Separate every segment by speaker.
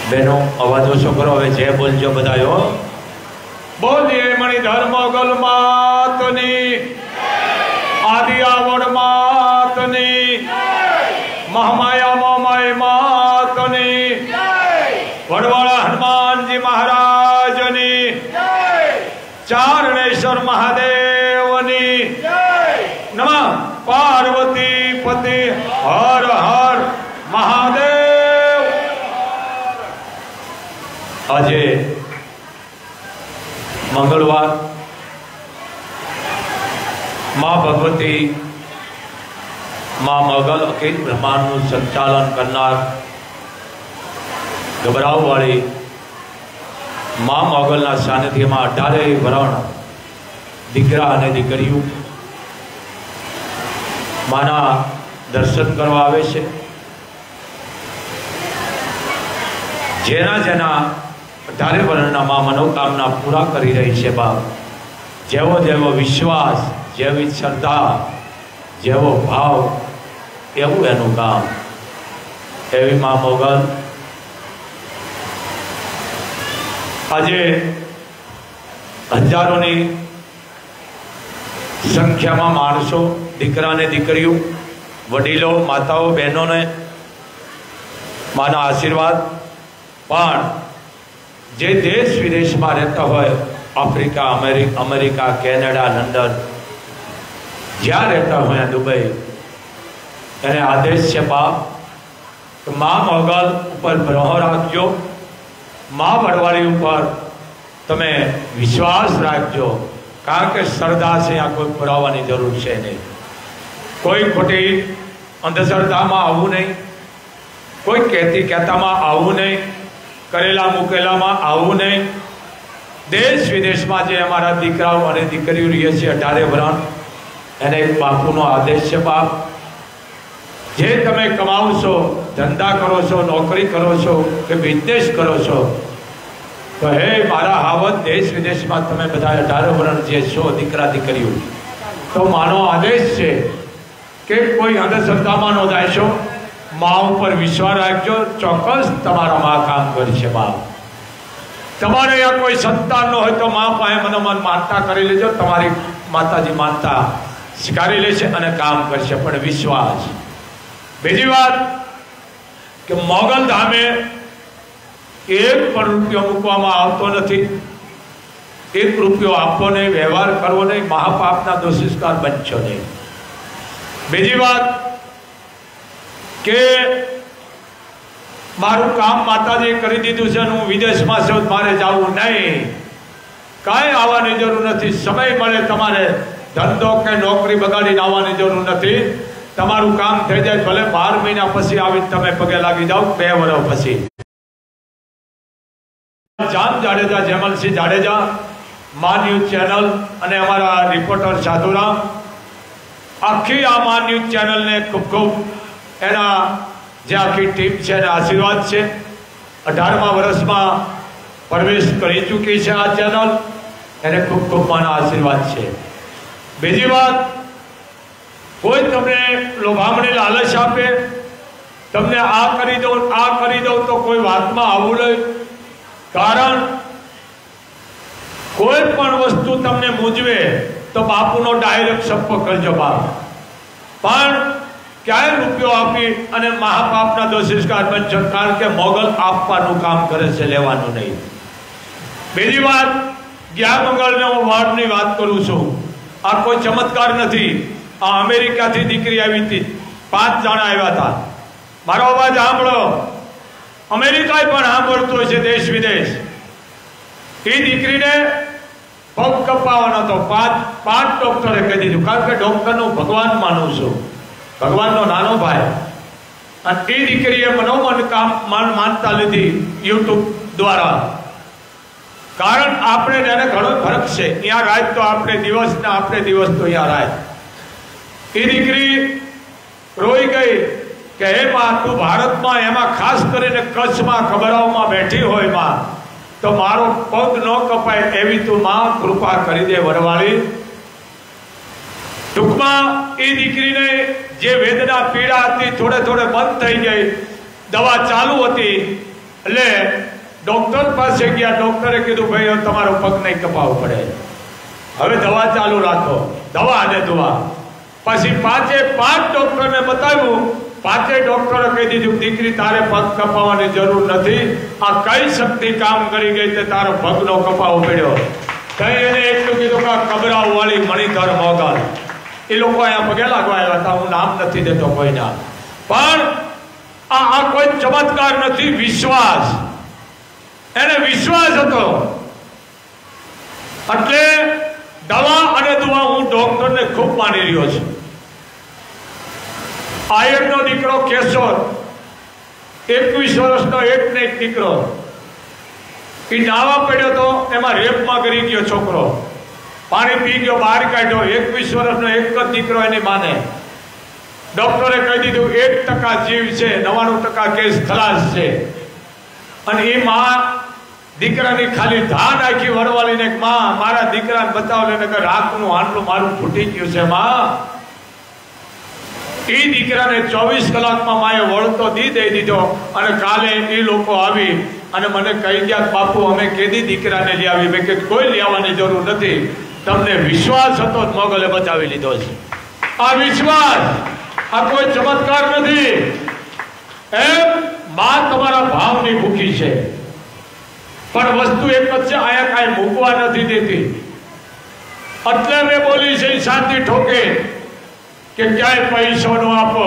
Speaker 1: बहनों अवाज ओछो करो हवे जय बोलजो बधाई हो। बोलिए मणिधर मोगल मातनी आदि आवड़ मातनी महामाया मोमाय मातनी वडवाड़ा हनुमान जी महाराज नी चारणेश्वर महादेवनी नमः पार्वती पति हर हर महादेव। आज मंगलवार मां भगवती मां मोगल अखिल ब्रह्मांड संचालन करनार गभराव वाली मां मोगल सानिध्य में 18 वरण दीकरा और दीकरीओ माना दर्शन करवा आवे छे। जेना जेना 18 वर्णना मां मनोकामना पूरा करी रही है बाप। जेवो जेवो विश्वास जेवी श्रद्धा जेवो भाव एवं एनु काम एवी मां मोगल आज हजारों की संख्या में माणसों दीकरा ने दीकरीओ वडीलों माताओं बहनों ने माना आशीर्वाद पण जे देश विदेश में रहता हो आफ्रिका अमेरिका कैनेडा लंडन ज्या रहता हो दुबई एने आदेश है बाप तो मां मोगल ऊपर भरोहो राखजो मां वडवाड़ी ऊपर तमे विश्वास राखजो कारण के श्रद्धा से यहाँ कोई पुरावा की जरूर है नहीं। कोई खोटी अंधश्रद्धा में आवू नहीं, कोई कहता में आवू नहीं, करेला मुकेला में आवू नहीं। देश विदेश में जो अमरा दीकराओं और दीकरीओ रही है 18 वरण एने एक बापूनो आदेश है बाप जे तमे कमाओ छो धंधा करो छो नौकरी करो छो कि बिजनेस करो छो तो हे मारा हावत देश विदेश में तमे बधा 18 वरण जे छो दीकरा दीकरीओ तो मानो आदेश है कि कोई अंधश्रद्धा में न जाशो माँ पर विश्वास राखजो चौक्कस तमारा माँ काम करशे बाप। तमारे यहाँ कोई संतान न हो तो माँ पाए मनोमन मानता करी लेजो तमारी माताजी मानता स्वीकारी लेशे अने काम करशे पण विश्वास। बीजी बात कि मोगल धामे 1 पण रूपियो मूकवामां आवतो नथी, 1 रूपियो आपवो नहीं, व्यवहार करवो नहीं, महापापना दोषिष्कार बनशो नहीं। बीजी बात के मारू काम माताजी करी दीधुं छे हूँ विदेश में छुं मारे जावुं नहीं, कांई आववानी जरूर नहीं। समय मळे तमारे धंधो के नौकरी बगाड़ीने आववानी जरूर नहीं। तमारू काम थई जाए भले 12 महीना पछी आवीने तमे पगे लागी जाओ 2 वर्ष पछी। जाम जाडेजा जयमलसिंह जाडेजा मां न्यूज चैनल अने अमारा रिपोर्टर साधुराम आखी आ मां न्यूज चैनल ने खूब खूब एना जे आखी टीम है आशीर्वाद है। 18मा वर्ष में प्रवेश करी चूकी है आ चैनल एने खूब खूब माना आशीर्वाद है। बीजी बात कोई तमने लोभामणी लालच आपे तमने आ करी दो तो कोई बात में आवू नहीं। कारण कोई पण वस्तु तमने मूंझवे तो बापूनो डायरेक्ट संपर्क करजो बाप। पण क्याय रूपियो आपी अने महापापना दोषिष्कार बनशो कारण के मोगल आपवानुं काम करे छे लेवानुं नहीं। बीजी बात ग्या मंगल ने हूँ वार्ड की बात करूँ छूं आ कोई चमत्कार नहीं। आ अमेरिका थी दीकरी आई थी 5 जणा आव्या था मारो अवाज सांभळो अमेरिका पण सांभळतो छे देश विदेश। ए दीकरी ने पग कपावनो तो 5 डॉक्टरे कही दीधुं कारण के डॉक्टर नु भगवान मानु छुं भगवान नो नानो भाई अने ए दीकरीए मनोमन काम मानता लीधी यूट्यूब द्वारा। कारण आपणे ने घणो फरक छे यहाँ रात तो आपणे दिवस ने आपणे दिवस तो यहाँ रात। ए दीकरी रोई गई कि हे मां तू भारत में एम खास करीने कच्छ में खबराओं में बैठी होय मां तो मारो पग न कपाय एवी तू मां कृपा करी दे वरवाली। टूंकमा ए दीकरी ने जे वेदना पीड़ा थी थोड़े थोड़े बंद थई गई दवा चालू थी એટલે ડોક્ટર પાસે ગયા. ડોક્ટરે કીધું ભાઈ હવે તમારો પગ નહીં કપાવવો પડે, હવે દવા ચાલુ રાખો, દવા અને દવા. પછી 5 ડોક્ટરને બતાવ્યું. 5 ડોક્ટરે કહી દીધું દીકરી તારે પગ કપાવવાની જરૂર નથી, આ કઈ શક્તિ કામ કરી ગઈ તે તારો પગનો કપાવો પડ્યો. કઈ એને એટલું કીધું કે કબરાવ વાળી મણિધર મોગલ એ લોકો અહીંયા પગે લાગવા આવ્યા હતા. હું નામ નથી દેતો કોઈના, પણ આ કોઈ ચમત્કાર નથી, વિશ્વાસ. એને વિશ્વાસ હતો. એટલે દવા અને દુઆ હું ડોક્ટરને ખૂબ માની રહ્યો છું. આયરનો દીકરો કેશોર, 21 વર્ષનો એક ને એક દીકરો, એ નાવા પડ્યો તો એમાં રેપમાં કરી ગયો છોકરો, પાણી પી ગયો, બહાર કાઢ્યો. 21 વર્ષનો એક જ દીકરો એની માને. ડોક્ટરે કહી દીધું 1% જીવ છે, 99% કેસ ખલાસ છે. અને એ માં દીકરાની ખાલી ધા નાખી વળવાલીને, માં મારા દીકરાને બચાવ લઈને કે રાખનું હાંડલું મારું ફૂટી ગયું છે માં. એ દીકરાને 24 કલાકમાં માએ વળતો દઈ દીધો. અને કાલે એ લોકો આવી અને મને કહી ગયા બાપુ અમે કેદી દીકરાને લઈ આવી. મેં કે કોઈ લઈ આવવાની જરૂર નથી, તમને વિશ્વાસ હતો મોગલે બચાવી લીધો છે. આ વિશ્વાસ, આ કોઈ ચમત્કાર નથી. એમ માં તમારા ભાવની ભૂખી છે, પણ વસ્તુ એક જ છે, આયા કાંઈ મૂકવા નથી દેતી. એટલે મેં બોલી છે શાંતિ ઠોકે કે ક્યાંય પૈસો નો આપો.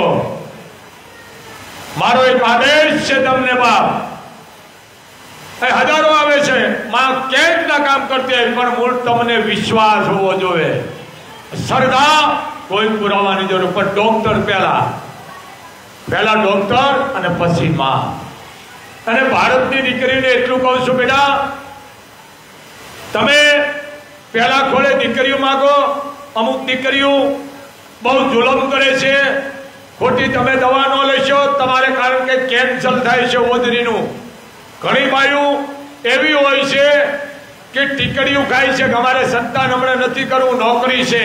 Speaker 1: મારો એક આદેશ છે તમને બાપ. હજારો આવે છે, માં કેટલા કામ કરતી હોય, પણ મૂળ તમને વિશ્વાસ હોવો જોઈએ. શ્રદ્ધા કોઈ પુરાવાની જરૂર, પણ ડોક્ટર પહેલા ડોક્ટર અને પછી માં. અને ભારતની દીકરીને એટલું કહું છું બેટા, તમે પહેલા ખોળે દીકરીઓ માગો. અમુક દીકરીઓ બહુ જુલમ કરે છે, ખોટી તમે દવા ન લેશો તમારે, કારણ કે કેન્સર થાય છે ઓજરીનું. ઘણી બાયું એવી હોય છે કે ટીકડીઓ ખાય છે કે અમારે સંતાન હમણાં નથી કરવું, નોકરી છે,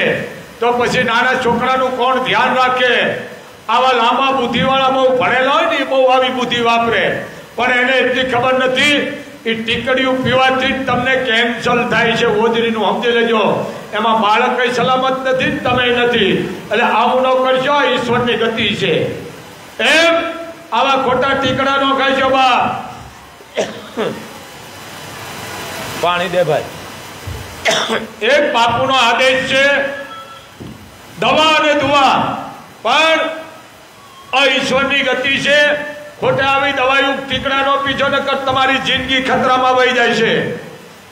Speaker 1: તો પછી નાના છોકરાનું કોણ ધ્યાન રાખે. આવા લાંબા બુદ્ધિવાળા બહુ ભણેલા હોય ને એ બહુ આવી બુદ્ધિ વાપરે, પણ એને એટલી ખબર નથી એ ટીકડીઓ પીવાથી તમને કેન્સર થાય છે ઓજરીનું. સમજી લેજો, એમાં બાળક કઈ સલામત નથી, તમે નથી. એટલે આવું ન કરશો, ઈશ્વરની ગતિ છે. એમ આવા ખોટા ટીકડા નો ખાઈશો. બા પાણી દે ભાઈ. એક બાપુનો આદેશ છે, દવા અને દુઆ, પણ આ ઈશ્વરની ગતિ છે. ખોટા આવી દવાયું ટીકડા નો પીછો નકર તમારી જિંદગી ખતરામાં વહી જાય છે.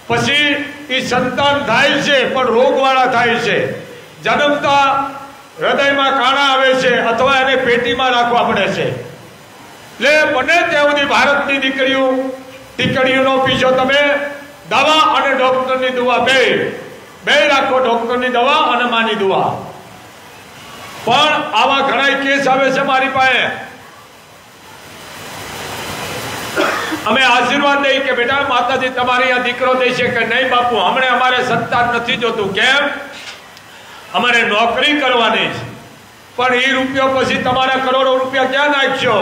Speaker 1: પછી એ સંતાન થાય છે પણ રોગવાળા થાય છે. જન્મતા હૃદયમાં કાણા આવે છે અથવા એને પેટીમાં રાખવા પડે છે. એટલે બને ત્યાં સુધી ભારતની દીકરીઓ ટીકડીઓનો પીછો તમે દવા અને ડોક્ટરની દુઆ બે રાખો. ડોક્ટરની દવા અને માની દુઆ. પણ આવા ઘણા કેસ આવે છે મારી પાસે. અમે આશીર્વાદ દઈએ કે બેટા માતાજી તમારી આ દીકરો દે છે કે નહીં બાપુ હમણે અમારે સંતાન નથી જોતું. કેમ? અમારે નોકરી કરવાની છે. પણ એ રૂપિયો પછી તમારા કરોડો રૂપિયા ક્યાં નાખશો?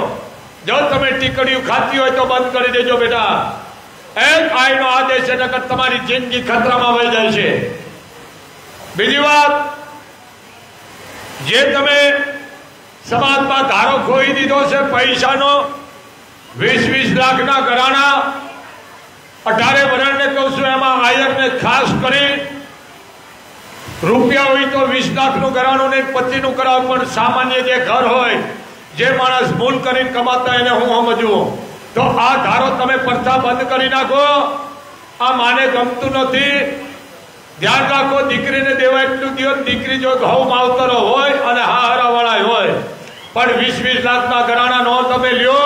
Speaker 1: જો તમે ટીકડીઓ ખાતી હોય તો બંધ કરી દેજો બેટા. એક આઈનો આદેશ છે, નકર તમારી જિંદગી ખતરામાં વહી જાય છે. બીજી વાત, જે તમે સમાજમાં ધારો ખોઈ દીધો છે પૈસાનો, 20-20 લાખના ઘરાણા, 18 વર્ષને કહું છું, એમાં આયરને ખાસ કરી રૂપિયા હોય તો 20 લાખનું ઘરાણું નહીં 25 નું કરાવ. પણ સામાન્ય જે ઘર હોય, જે માણસ ભૂલ કરીને કમાતા એને હું સમજવું, તો આ ધારો તમે પ્રથા બંધ કરી નાખો. આ માને ગમતું નથી. ધ્યાન રાખો, દીકરીને દેવા એટલું દો. દીકરી જો ઘઉં માવતરો હોય અને હારાવાળા હોય, પણ 20-20 લાખના ઘરાણા નો તમે લ્યો,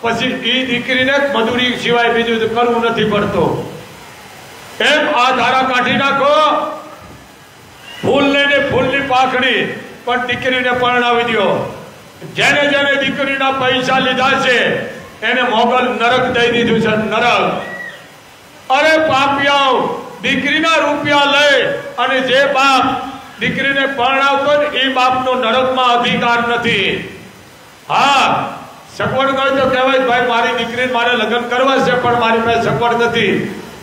Speaker 1: પછી એ દીકરીને મજૂરી સિવાય બીજું કરવું નથી પડતું. એમ આ ધારા કાઢી નાખો. ફૂલ લઈને ફૂલની પાખડી, પણ દીકરીને પરણાવી દો. જેને જેને દીકરીના પૈસા લીધા છે એને મોગલ નરક દઈ દીધું છે. નરક. અરે પાપિયાઓ, દીકરીના રૂપિયા લઈ અને જે બાપ દીકરીને પરણાવતો ને એ બાપનો નરકમાં અધિકાર નથી. હા, સગવડ હોય તો કહેવાય ભાઈ મારી દીકરી મારે લગ્ન કરવા છે પણ મારી પાસે સગવડ નથી,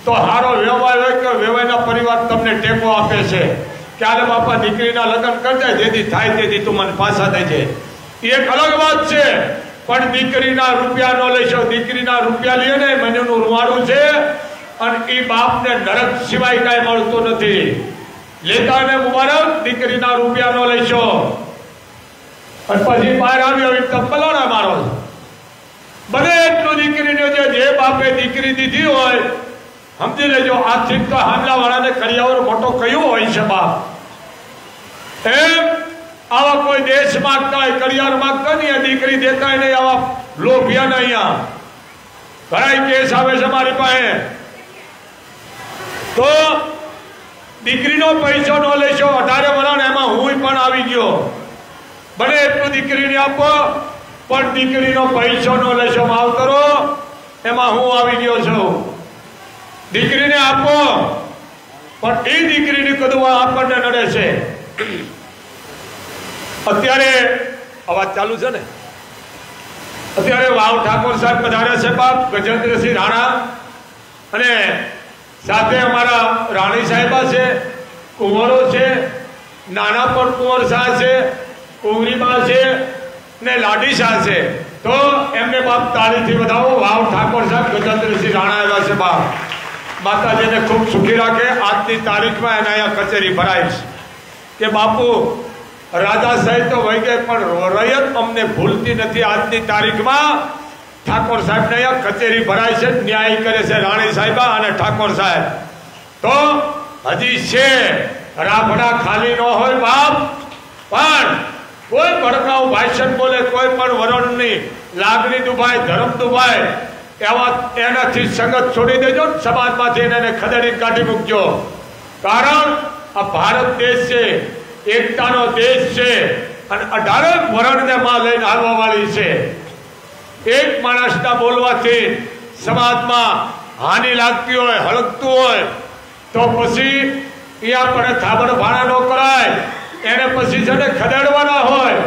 Speaker 1: તો સારો વ્યવહાર હોય કે વ્યવહારના પરિવાર તમને ટેકો આપે છે કે આલે બાપા દીકરીના લગ્ન કરજે, જેથી થાય તેથી તું મને પાછા દેજે, એ એક અલગ વાત છે. પણ દીકરીના રૂપિયા ન લેશો, દીકરીના રૂપિયા લે ને મહિનાનું રૂવાડું છે અને એ બાપને નરક સિવાય કાંઈ મળતું નથી. લેતા ને મુબારક, દીકરીના રૂપિયા ન લેશો. અને પછી બહાર આવ્યો એમ તો પલાણા મારો બને એટલું દીકરીને જે બાપે દીકરી દીધી હોય સમજી લેજો. આજથી તો હામલા વાળાને કરિયાવર મોટો કયું હોય છે બાપ. એમ આવા કોઈ દેશ માંગતા હોય, કરિયાર માંગતા નહીં, દીકરી દેતા નહીં, આવા લોભિયા નહીં. અહીંયા ઘણા કેસ આવે છે મારી પાસે. તો દીકરીનો પૈસો ન લેશો, 18 વર્ષ એમાં હું પણ આવી ગયો. બને એટલું દીકરીને આપો પણ દીકરીનો પૈસો ન લેશો. માવતરો એમાં હું આવી ગયો છું. દીકરીને આપો પણ એ દીકરીની કદું આપણને નડે છે. અત્યારે અવાજ ચાલુ છે ને, અત્યારે વાવ ઠાકોર સાહેબ પધાર્યા છે બાપ, ગજેન્દ્રસિંહ રાણા, અને સાથે અમારા રાણી સાહેબા છે, કુંવરો છે, નાના પણ કુંવર શાહ છે, કુંવરીબા છે ને લાડી શાહ છે. તો એમને બાપ તાળીથી વધાવો. વાવ ઠાકોર સાહેબ ગજેન્દ્રસિંહ રાણા આવ્યા છે બાપ. માતાજીને ખૂબ સુખી રાખે. આજની તારીખમાં એને અહીંયા કચેરી ભરાય છે કે બાપુ રાજા સાહેબ તો વહી ગયે પણ રયત અમને ભૂલતી નથી. આજની તારીખમાં ઠાકોર સાહેબને અહીંયા કચેરી ભરાય છે, ન્યાય કરે છે રાણી સાહેબા અને ઠાકોર સાહેબ. તો હજી છે, રાફડા ખાલી ન હોય બાપ. પણ કોઈ ભડકાઉ ભાષણ બોલે, કોઈ પણ વરણની લાગણી દુભાય, ધર્મ દુભાય, એવા એનાથી સંગત છોડી દેજો. સમાજમાંથી એને ખદેડી કાઢી મૂકજો. કારણ આ ભારત દેશ છે, એકતાનો દેશ છે અને 18 વરણને માં લઈને હાલવા વાળી છે. એક માણસના બોલવાથી સમાજમાં હાનિ લાગતી હોય, હળગતું હોય તો પછી અહીંયા પણ થાબડ ભાણા ન કરાય. એને પછી છે ને ખદેડવાના હોય.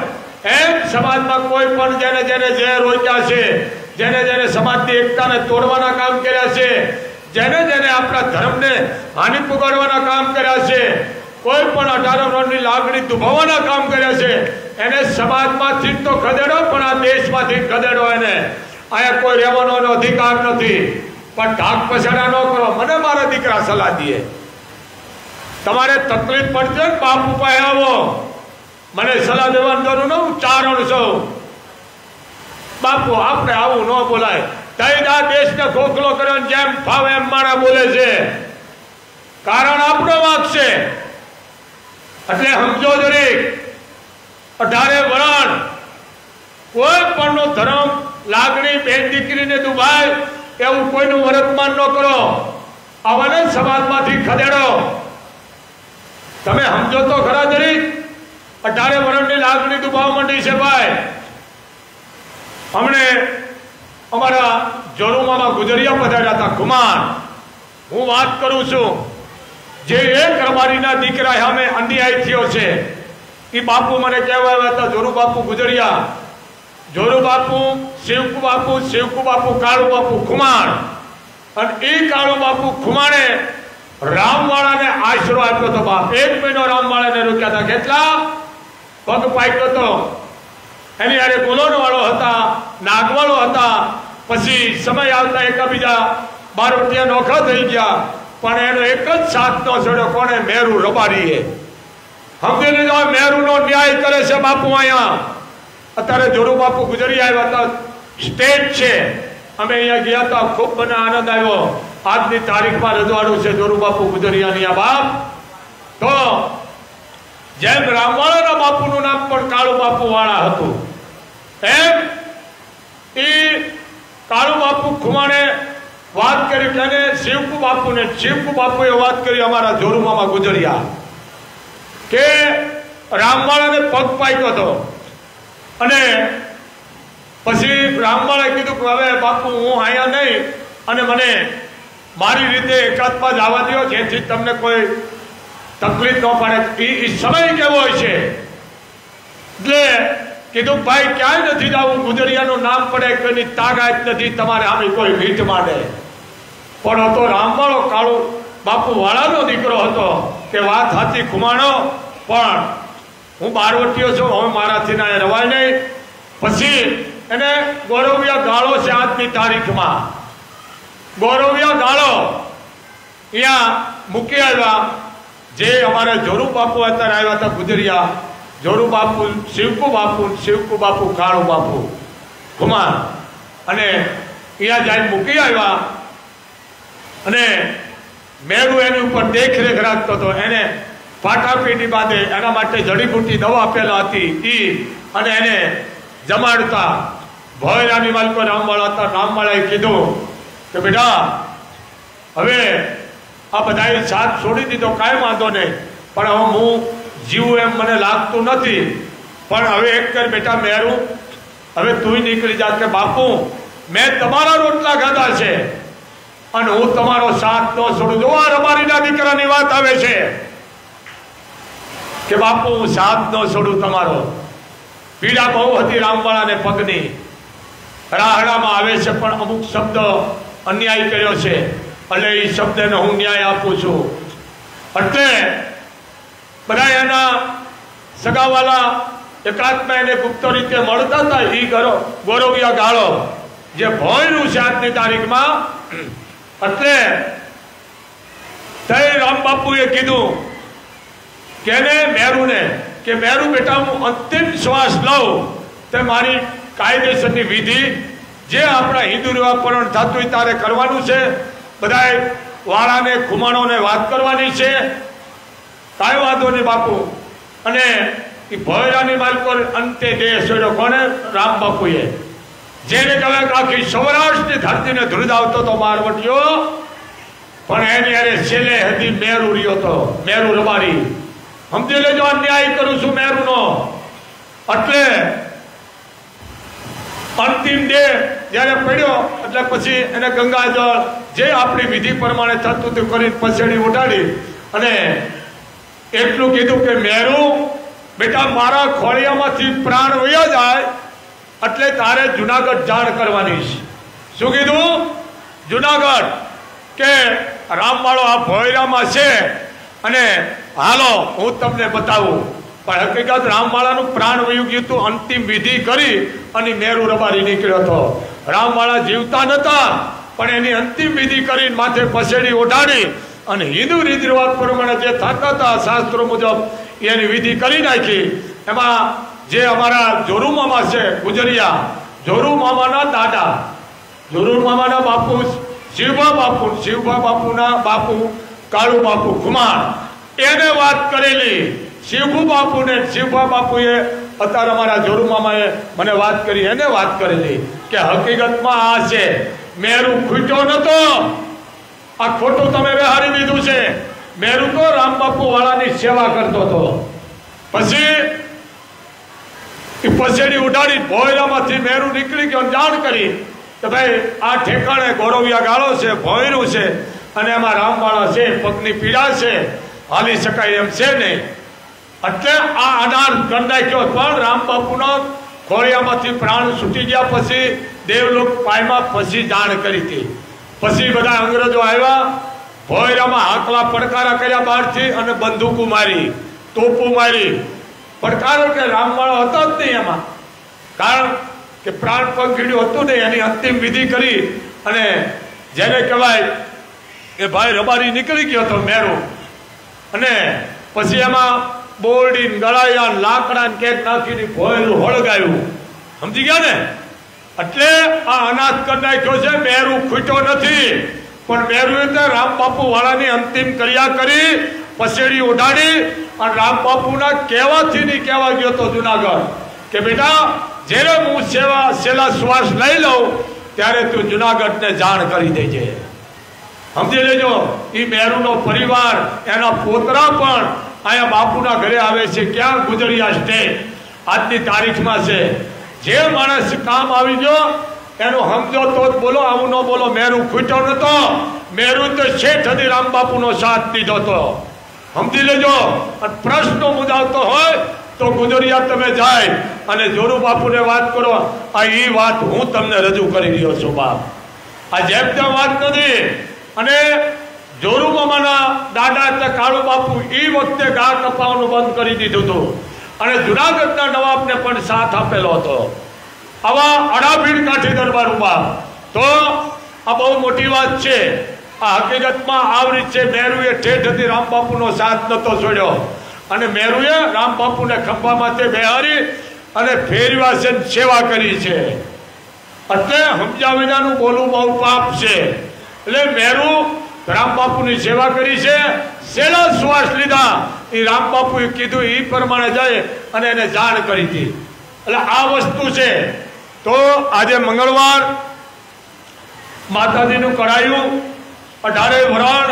Speaker 1: એમ સમાજમાં કોઈ પણ જેને જેને જે રોક્યા છે, જેને જેને સમાજની એકતાને તોડવાના કામ કર્યા છે, જેને જેને આપણા ધર્મને હાનિ પુગાડવાના કામ કર્યા છે, કોઈ પણ 18 વર્ષની લાગણી દુભાવવાના કામ કર્યા છે, એને સમાજમાંથી તો ખદેડો પણ આ દેશમાંથી ખદેડો. એને અહીંયા કોઈ રહેવાનો અધિકાર નથી. પણ ઢાક પછાડા ન કરો. મને મારા દીકરા સલાહ દે, તમારે તકલીફ પડશે બાપ ઉપાય આવો. મને સલાહ દેવાની જરૂર ન, હું ચારણ છું બાપુ. આપણે આવું ન બોલાય. તૈના દેશને ખોખલો કર્યો જેમ ફાવે એમ માણા બોલે છે. કારણ આપણો વાંક છે. એટલે સમજો જરીક. 18 વરણ કોઈ પણ નો ધર્મ, લાગણી, બેન દીકરીને દુભાય એવું કોઈનું વર્તમાન ન કરો. આવાને સમાજમાંથી ખદેડો. તમે સમજો તો ખરા જરીક. 18 વર્ષની લાગણી દુભાવ માંડી છે ભાઈ. હમણે અમારા જોરુમામાં ગુજરિયા પધાર્યા હતા, કુમાર. હું વાત કરું છું, જે એક રબારીના દીકરા સામે અન્યાય થયો છે એ બાપુ મને કહેવા આવ્યા હતા, જોરુ બાપુ ગુજરિયા, જોરુ બાપુ, શિવકુ બાપુ, શિવકુ બાપુ, કાળુ બાપુ ખુમાણ. અને એ કાળુ બાપુ ખુમાણે રામવાળાને આશરો આપ્યો હતો બાપ. 1 મહિનો રામવાળાને રોક્યા હતા. કેટલા પગ પાક્યો હતો. એની યારે ગુલોન વાળો હતા, નાગવાળો હતા. પછી સમય આવતા એકબીજા બારોટિયા નોખા થઈ ગયા. પણ એનો એક જ સાથ નો છોડ્યો. કોને? મેરુ રબારીએ. સમજી લીધો, મેરુ નો ન્યાય કરે છે બાપુ. અહીંયા અત્યારે જોરુ બાપુ ગુજરી આવ્યા હતા. સ્ટેજ છે, અમે અહીંયા ગયા હતા. ખૂબ મને આનંદ આવ્યો. આજની તારીખમાં રજવાડું છે જોરુ બાપુ ગુજરિયાની આ બાપ. તો જેમ રામવાળાના બાપુનું નામ પણ કાળુ બાપુ વાળા હતું, એમ એ કાળુ બાપુ ખુમાણે વાત કરી કે શિવકુ બાપુને. શિવકુ બાપુએ વાત કરી અમારા જોરુમામાં ગુજરિયા કે રામવાળાને પગ પાક્યો હતો. અને પછી રામવાળાએ કીધું કે હવે બાપુ હું અહીંયા નહીં અને મને મારી રીતે એકાત્મા જવા દો, જેથી તમને કોઈ તકલીફ ન પડે. એ સમય કેવો હોય છે. એટલે કીધું ભાઈ ક્યાંય નથી જવું, ગુજરિયાનું નામ પડે કોઈની તાકાત નથી તમારે આમે કોઈ વીટ માંડે. પણ હતો રામવાળો કાળુ બાપુ વાળાનો દીકરો હતો કે વાત સાચી ખુમાણો, પણ હું બારવટીયો છું, હવે મારાથી ના રવાય નહીં. પછી એને ગોરવિયા ગાળો છે આજની તારીખમાં, ગોરવિયા ગાળો અહીંયા મૂકી આવ્યા. જે અમારે જોરુ બાપુ અત્યારે આવ્યા હતા ગુજરિયા, જોરુ બાપુ, શિવકુ બાપુ કાળુ બાપુ કુમાર, અને અહીંયા જઈને મૂકી આવ્યા. અને મેરુ એની ઉપર દેખરેખ રાખતો હતો, એને ફાટાપીટી બાંધે એના માટે જડીબુટી દવા આપેલા હતી ઈ, અને એને જમાડતા. ભોયરાની માલકો રામવાળા હતા, રામવાળાએ કીધું કે બેટા હવે આ બધાએ સાથ છોડી દીધો, કાંઈ વાંધો નહીં, પણ હવે હું જીવું એમ મને લાગતું નથી. પણ હવે એક કર બેટા મેરું, હવે તું નીકળી જા કે બાપુ મેં તમારા રોટલા ખાધા છે અને હું તમારો સાથ ન છોડું. જો આ રબારીના દીકરાની વાત આવે છે કે બાપુ હું સાથ ન છોડું તમારો. પીડા બહુ હતી રામવાળાને પગની, રાહડામાં આવે છે, પણ અમુક શબ્દ અન્યાય કર્યો છે એટલે એ શબ્દને હું ન્યાય આપું છું. એટલે બધા એના સગાવાલા એકાત્મા એને ગુપ્ત રીતે મળતા હતા. એ ગોરવિયા ગાળો જે ભોયનું છે આજની તારીખમાં. એટલે તઈ રામ બાપુએ કીધું કે મેરુને કે મેરુ બેટા હું અંતિમ શ્વાસ લઉં તે મારી કાયદેસરની વિધિ જે આપણા હિન્દુ રિવાપરણ થતું તારે કરવાનું છે. બધાએ વાળાને ખુમાણોને વાત કરવાની છે, કાંઈ વાંધો નહીં બાપુ. અને એ ભોયરાની માલકો અંતે દેહ છોડ્યો કોને? રામ બાપુએ, જેને કહેવાય કે આખી સૌરાષ્ટ્રની ધરતીને ધ્રુજાવતો હતો મારવટીયો, પણ એની અરે છેલ્લે હજી મેરુ રહ્યો હતો, મેરુ રબારી. સમજી લેજો અન્યાય કરું છું મેરુનો. એટલે અંતિમ દેહ જયારે પડ્યો એટલે પછી એને ગંગાજળ જે આપણી વિધિ પ્રમાણે થતું તે કરી પછેડી ઉઠાડી અને એટલું કીધું કે મેરુ બેટા મારા ખોળિયામાંથી પ્રાણ વયા જાય એટલે તારે જુનાગઢ જાણ કરવાની છે. શું કીધું? જુનાગઢ કે રામવાળો આ ભોયરામાં છે અને હાલો હું તમને બતાવું. પણ હકીકત રામવાળાનું પ્રાણ વયું ગયું હતું. અંતિમ વિધિ કરી અને મેરુ રબારી નીકળ્યો હતો. રામવાળા જીવતા નતા પણ એની અંતિમ વિધિ કરીને માથે પછેડી ઓઢાડી અને હિન્દુ રીત રિવાજ પ્રમાણે જે થતા હતા શાસ્ત્રો મુજબ એની વિધિ કરી નાખી. એમાં જે અમારા જોરુ મામા છે ગુજરિયા, જોરુ મામાના દાદા, જોરુ મામાના બાપુ શિવભા બાપુના બાપુ કાળુ બાપુ કુમાર, એને વાત કરેલી. શિવભા બાપુએ અત્યારે અમારા જોરુ મામાએ મને વાત કરી, એને વાત કરેલી કે હકીકતમાં આ છે મેરુ ખૂટ્યો નતો, આ ખોટું તમે બેહારી દીધું છે. મેરુ તો રામ બાપુ વાળાની સેવા કરતો હતો. પછી પછેડી ઉડાડી ભોયરામાંથી મેરુ નીકળી ગયો, જાણ કરી કે ભાઈ આ ઠેકાણે ગોરવિયા ગાળો છે, ભોયરું છે અને એમાં રામવાળા છે, પગની પીડા છે, હાલી શકાય એમ છે નહીં. એટલે આ અનાર કરી નાખ્યો. પણ રામ બાપુના ખોળિયામાંથી પ્રાણ છૂટી ગયા પછી દેવલોક પાયમાં પછી જાણ કરી હતી. પછી બધા અંગ્રેજો આવ્યા, ભોયરામાં હાકલા પડકારા કર્યા બહારથી અને બંદૂકો મારી, તોપો મારી. પડકારો કે રામવાળો હતો જ નહીં એમાં, કારણ કે પ્રાણ પંખીડ્યું હતું નહીં. એની અંતિમ વિધિ કરી અને જેને કહેવાય કે ભાઈ રબારી નીકળી ગયો હતો મેરુ. અને પછી એમાં બોરડી ગળાયા લાકડા કેક નાખીને ભોયલું હળગાયું. સમજી ગયા ને? એટલે આ અનાથ કરી નાખ્યો છે. મેરુ ખૂટ્યો નથી, પણ મેરુએ તો રામ બાપુ વાળાની અંતિમ ક્રિયા કરી, પછેડી ઉડાડી અને રામ બાપુના કહેવાથી નહીં કહેવા ગયો તો જુનાગઢ કે બેટા જ્યારે હું છેલ્લા શ્વાસ લઈ લઉં ત્યારે તું જુનાગઢને જાણ કરી દેજે. સમજી લેજો. એ મેરુનો પરિવાર, એના પોતરા પણ અહીંયા બાપુના ઘરે આવે છે. ક્યાં? ગુજરિયા સ્ટેટ આજની તારીખમાં છે. જે માણસ કામ આવી ગયો એનું સમજો તો જ બોલો, આવું ન બોલો. મેરુ ખૂટ્યો નતો, મેરુ તો શેઠ હતી રામ બાપુનો સાથ દીધો હતો. સમજી લેજો. અને પ્રશ્નો મુદાવતો હોય તો ગુજરિયા તમે જાય અને જોરુ બાપુને વાત કરો. આ એ વાત હું તમને રજૂ કરી રહ્યો છું બાપ. આ જેમ તેમ વાત નથી. અને જોરુ મામાના દાદા એટલે કાળુ બાપુ એ વખતે ગા કપાવાનું બંધ કરી દીધું હતું અને જુનાગઢના નવાબને પણ સાથ આપેલો હતો. આવા અડાભીડ કાઠી દરબાર બાપ. તો આ બહુ મોટી વાત છે. આ હકીકતમાં આવરી છે. મેરુએ ઠેઠથી રામબાપુનો સાથ નતો છોડ્યો અને મેરુએ રામબાપુને ખંભા માથે બેહારી અને ફેરવા છે, સેવા કરી છે. એટલે સમજ્યા વિનાનું બોલવું બહુ પાપ છે. એટલે મેરુ રામબાપુની સેવા કરી છે. છેલ્લા શ્વાસ લીધા એ રામબાપુએ કીધું એ પ્રમાણે જાય અને એને જાણ કરી હતી. એટલે આ વસ્તુ છે. તો આજે મંગળવાર માતાજીનું કરાયું 18 વરણ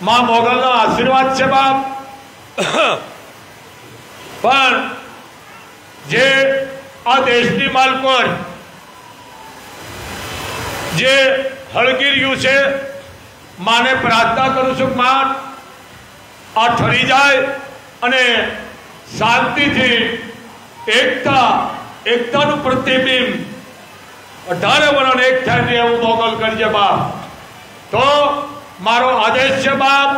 Speaker 1: માં મોગલના આશીર્વાદ છે બાપ. પણ જે આ દેશની માલકોર જે હળગીર્યું છે, માને પ્રાર્થના કરું છું માં આ ઠરી જાય અને શાંતિથી એકતાનું પ્રતિબિંબ 18 વરણ એક થાય એવું મોગલ કરજે બાપ. તો મારો આદેશ છે બાપ,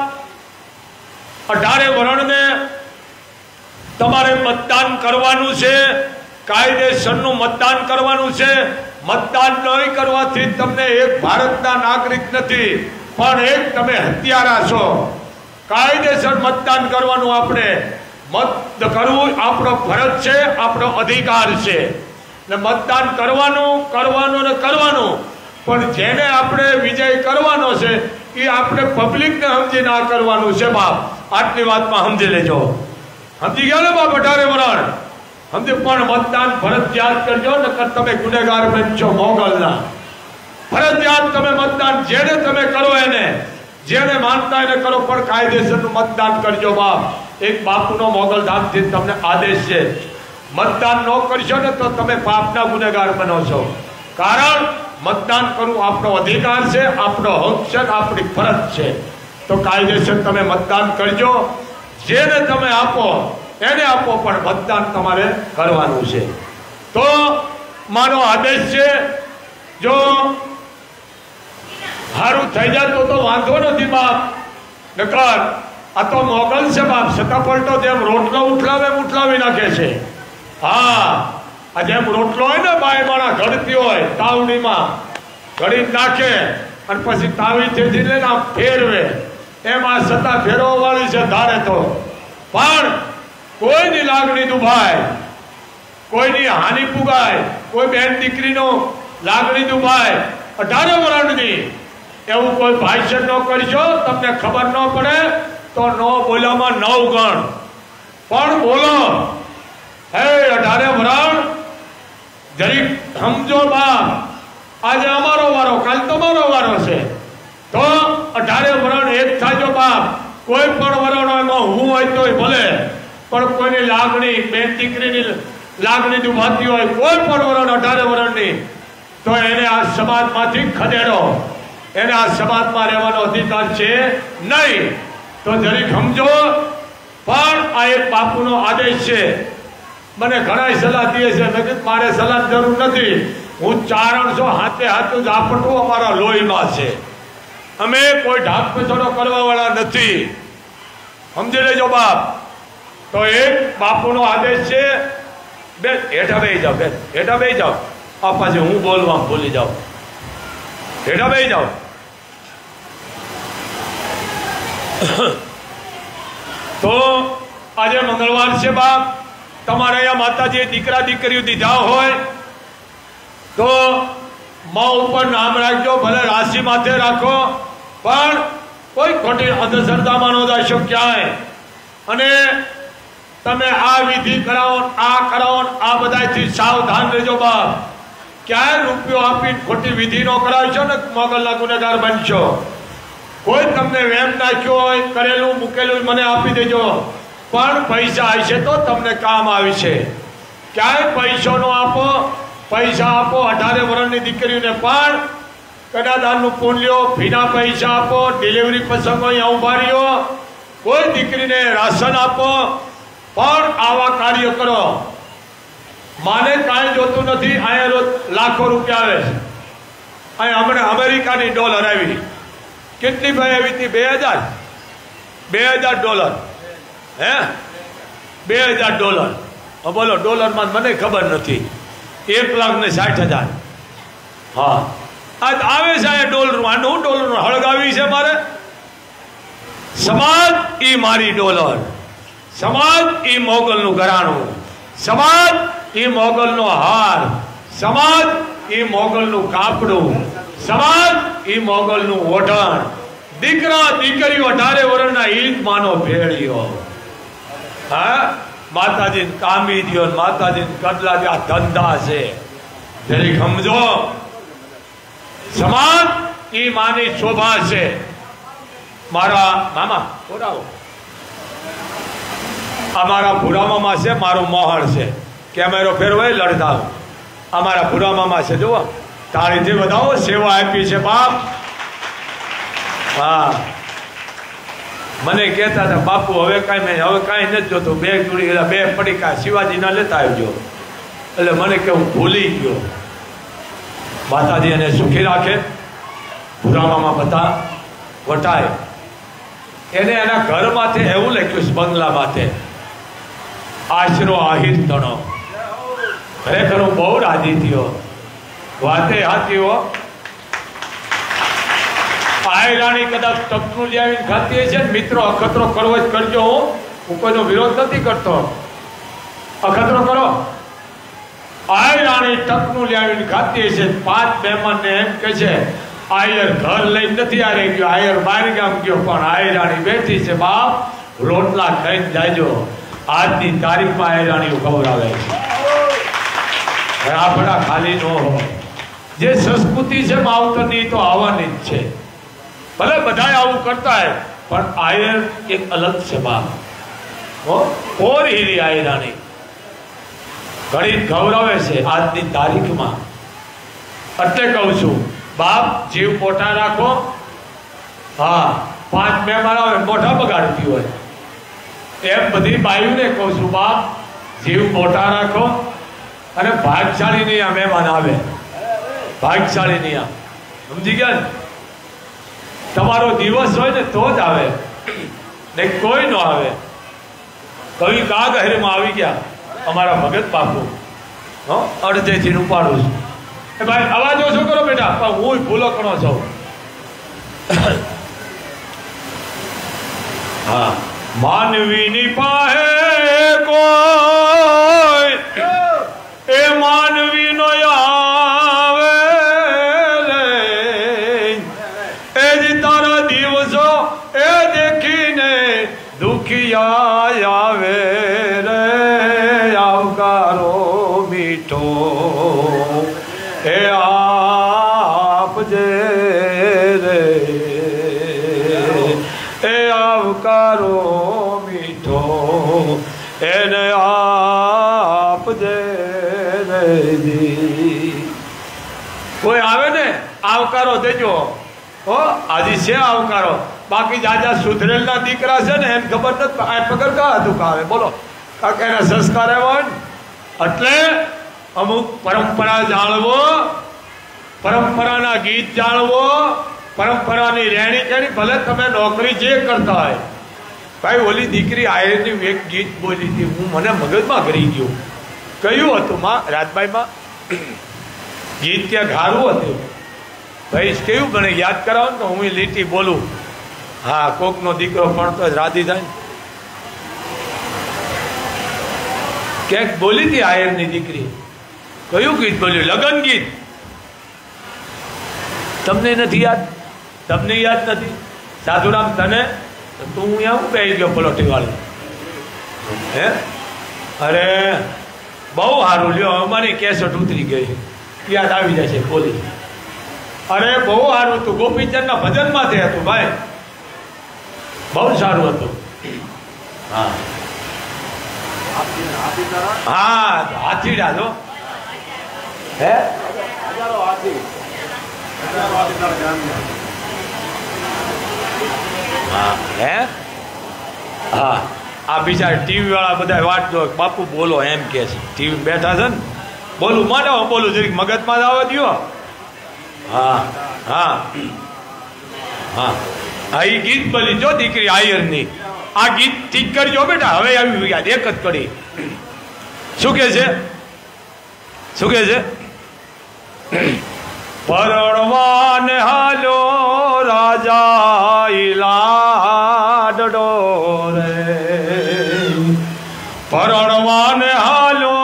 Speaker 1: 18 વરણને તમારે મતદાન કરવાનું છે. કાયદેસરનું મતદાન કરવાનું છે. મતદાન નહીં કરવાથી તમને એક ભારતના નાગરિક નથી, પણ એક તમે હત્યારા છો. કાયદેસર મતદાન કરવાનું. આપણે મત કરવું આપણો ફરજ છે, આપણો અધિકાર છે. ને મતદાન કરવાનું ને કરવાનું. પણ જેને આપણે વિજય કરવાનો છે એ આપણે પબ્લિકને સમજી ના કરવાનું છે બાપ. આટલી વાતમાં સમજી લેજો. સમજી ગયા ને બાપ? 18 વરણ સમજી. પણ મતદાન ફરજિયાત કરજો, નકર તમે ગુનેગાર બનશો મોગલના. ફરજિયાત તમે મતદાન જેને તમે કરો એને, જેને માનતા એને કરો, પણ કાયદેસરનું મતદાન કરજો બાપ. એક બાપુનો મોગલ ધામથી તમને આદેશ છે. મતદાન ન કરશો ને તો તમે પાપના ગુનેગાર બનો છો. કારણ મતદાન કરવું આપણો અધિકાર છે, આપણો હક છે, આપણી ફરજ છે. તો કાયદેસર તમે મતદાન કરજો. જેને તમે આપો એને આપો, પણ મતદાન તમારે કરવાનું છે. તો મારો આદેશ છે, જો સારું થઈ જાય તો વાંધો નથી બાપ. નકર આ તો મોગલ છે બાપ. સતાપલટો જેમ રોટલો ઉઠલાવે એમ ઉઠલાવી નાખે છે. હા, આ જેમ રોટલો હોય ને બાય માણા ઘડતી હોય તાવડીમાં ઘડી નાખે અને પછી તાવીથી લઈને ફેરવે, એમ આ સત્તા ફેરવા વાળી છે ધારે તો. પણ કોઈની લાગણી દુભાય, કોઈની હાનિ પુગાય, કોઈ બેન દીકરીનો લાગણી દુભાય 18 વરણની એવું કોઈ ભાષણ ન કરશો. તમને ખબર ન પડે તો ન બોલ્યામાં 9 ગણ પણ બોલો. હે 18 વરણ જરીક સમજો બાપ. આજે અમારો વારો, કાલ તમારો વારો છે. તો 18 વરણ એક થાજો બાપ. કોઈ પણ વરણ એમાં હું હોય તોય ભલે, પણ કોઈની લાગણી, બેન દીકરીની લાગણી દુભાતી હોય, કોઈ પણ વરણ 18 વરણની, તો એને આ સમાજમાંથી ખદેડો. એને આ સમાજમાં રહેવાનો અધિકાર છે નહીં. તો જરીક સમજો. પણ આ એક બાપુનો આદેશ છે. મને ઘણા સલાહ દે છે, મેં મારે સલાહ જરૂર નથી. હું ચારણ છો, હાથે હાથું જ આપટવું અમારા લોહીમાં છે. અમે કોઈ ઢાક પછાડો કરવા વાળા નથી. સમજી લેજો બાપ. તો એક બાપુનો આદેશ છે. બે હેઠા બેસી જાઓ, બેન હેઠા બેસી જાઓ. આ પાછી હું બોલવા ભૂલી જાઉં. હેઠા બેસી જાઓ. તો આજે મંગળવાર છે બાપ. તમારે અહીંયા માતાજીએ દીકરા દીકરીઓ દીધા હોય તો માં ઉપર નામ રાખજો. ભલે રાશિ માથે રાખો, પણ કોઈ ખોટી અંધશ્રદ્ધામાં ન જશો ક્યાંય. અને તમે આ વિધિ કરાવો, આ કરાવો, આ બધાથી સાવધાન રહેજો બાપ. ક્યાંય રૂપિયો આપીને ખોટી વિધિ ન કરાવશો ને મોગલના ગુનેગાર બનશો. કોઈ તમને વેમ નાખ્યો હોય, કરેલું મૂકેલું મને આપી દેજો, પણ પૈસા આવશે તો તમને કામ આવશે. ક્યાંય પૈસો નો આપો. પૈસા આપો 18 વર્ષની દીકરીઓને પણ કન્યાદાનનું પુણ્યો, ફીના પૈસા આપો, ડિલિવરી પ્રસંગો અહીંયા ઉભા રહ્યો. કોઈ દીકરીને રાશન આપો, પણ આવા કાર્ય કરો. માને કાંઈ જોતું નથી. અહીંયા રોજ લાખો રૂપિયા આવે છે. અહીંયા હમણાં અમેરિકાની ડોલર આવી. કેટલી ભાઈ આવી હતી? 2000 હે $2000. બોલો, ડોલરમાં મને ખબર નથી. 1,60,000. હા, આજ આવે છે અહીંયા ડોલર. આનું ડોલર હળગાવી છે મારે. સમાજ ઈ મારી ડોલર, સમાજ ઈ મોગલનું ઘરાણું, સમાજ ઈ મોગલનો હાર, સમાજ ઈ મોગલનું કાપડું, સમાજ ઈ મોગલનું ઓઢણ. દીકરા દીકરીઓ 18 વર્ષના ઈ જ માનો ભેળીઓ. હા, માતાજી કામી દિયો, માતાજી કડલા દે. આ ધંધા છે, જરી સમજો. સમાજ ઈ માની શોભા છે. મારા મામા બોલાવો. અમારા ભૂરા મામા છે, મારું મોહળ છે. કેમેરો ફેરવાય લડતા. અમારા ભૂરા મામા છે. જુઓ, તાળીથી વધાવો. સેવા આપી છે બાપ. હા, મને કહેતા હતા બાપુ હવે કાંઈ નથી જોતું. 2 જોડી 2 પડીકા શિવાજીના લેતા આવજો. એટલે મને કે હું ભૂલી ગયો. માતાજી એને સુખી રાખે. ભૂરા મામા બધા વટાય. એને એના ઘરમાંથી એવું લખ્યું, બંગલા માથે, આશરો આહિર તણો. ખરેખર હું બહુ રાજી થયો. વાતે હાથી હો. આયરાણી કદાચ ટકનું લાવીને ખાતી છે. મિત્રો, અખતરો કરવો જ કરજો. હું કોઈનો વિરોધ નથી કરતો. અખતરો કરો. આયરાણી ટકનું લાવીને ખાતી છે. 5 મહેમાનને એમ કે છે આયર ઘર લઈને નથી આવી ગયો, આયર બહાર ગામ ગયો, પણ આયરાણી બેઠી છે. બાપ, રોટલા ખાઈને જાયજો. આજની તારીખમાં આયરાણીઓ ખવડાવે છે. આપણા ખાલી ન હોય. જે સંસ્કૃતિ છે માવતરની, તો આવવાની જ છે. ભલે બધા આવું કરતા હોય, પણ આયર એક અલગ છે બાપ. ઓર હીરી આયરાણી ઘણી ખવડાવે છે આજની તારીખમાં. એટલે કહું છું બાપ, જીવ મોટા રાખો. હા, 5 મહેમાન આવે મોઢા બગાડતી હોય એમ બધી બાયુને કહું છું બાપ, જીવ મોટા રાખો. અને ભાગશાળી નહીં આ મહેમાન આવે. ભાગશાળી નહીં આ. સમજી ગયા ને? તમારો દિવસ હોય ને તો જ આવે, ને કોઈ ન આવે. કવિ કાગહેરમાં આવી ગયા અમારા ભગત બાપુ. અડધેથી ઉપાડું છું. ભાઈ અવાજ ઓછો કરો બેટા, પણ હું ભૂલો કરો છું. હા, માનવીની પાસે કોઈ એ માનવીનો આવે એ જ તારા દિવસો એ દેખીને દુખિયા આવે રે. આવકારો મીઠો એ આપજે રે. એ આવકારો મીઠો એને આપજે રે. કોઈ આવે ને આવકારો દેજો. હો, આજે છે આવકારો. બાકી જાજા સુધરેલના દીકરા છે ને એને ખબર નથી આ પગર કા હતું કાવે. બોલો, કાંક એના સંસ્કાર એવા ને. એટલે અમુક પરંપરા જાળવો, પરંપરાના ગીત જાળવો, પરંપરાની રહેણી કેણી. ભલે તમે નોકરી જે કરતા હોય. ભાઈ, ઓલી દીકરી આયરની એક ગીત બોલી હતી, હું મને મગજમાં કરી ગયું. કયું હતું માં? રાજભાઈમાં ગીત ત્યાં ગારું હતું. ભાઈ કેવું મને યાદ કરાવો ને તો હું લીટી બોલું. હા, કોકનો દીકરો ભણતો રાધી થાય. ક્યાંક બોલી હતી આયરની દીકરી. કયું ગીત બોલ્યું? લગન ગીત. તમને નથી યાદ? તમને યાદ નથી? સાધુરામ તને? તું અહીંયા હું બેસી ગયો પલોટી વાળી. હે, અરે બહુ સારું લ્યો. અમારી કેસેટ ઉતરી ગઈ, યાદ આવી જાય છે બોલી. અરે બહુ સારું હતું. ગોપીચંદના ભજનમાંથી હતું ભાઈ. બહુ સારું હતું. હા હા, હાથીડા જો. હે, હા હે, હા આ બિચારા ટીવી વાળા બધા વાત જો બાપુ બોલો એમ કે છે, ટીવી બેઠા છે ને, બોલું માનો બોલું જરીક મગજમાં જ આવવા દો. હા હા હા હા, એ ગીત બોલી જો દીકરી આયરની, આ ગીત ઠીક કરજો બેટા. હવે આવી ગયા એક જ કડી. શું કે છે, શું કે છે? પરણવાને હાલો રાજા લાડડો રે, પરણવાને હાલો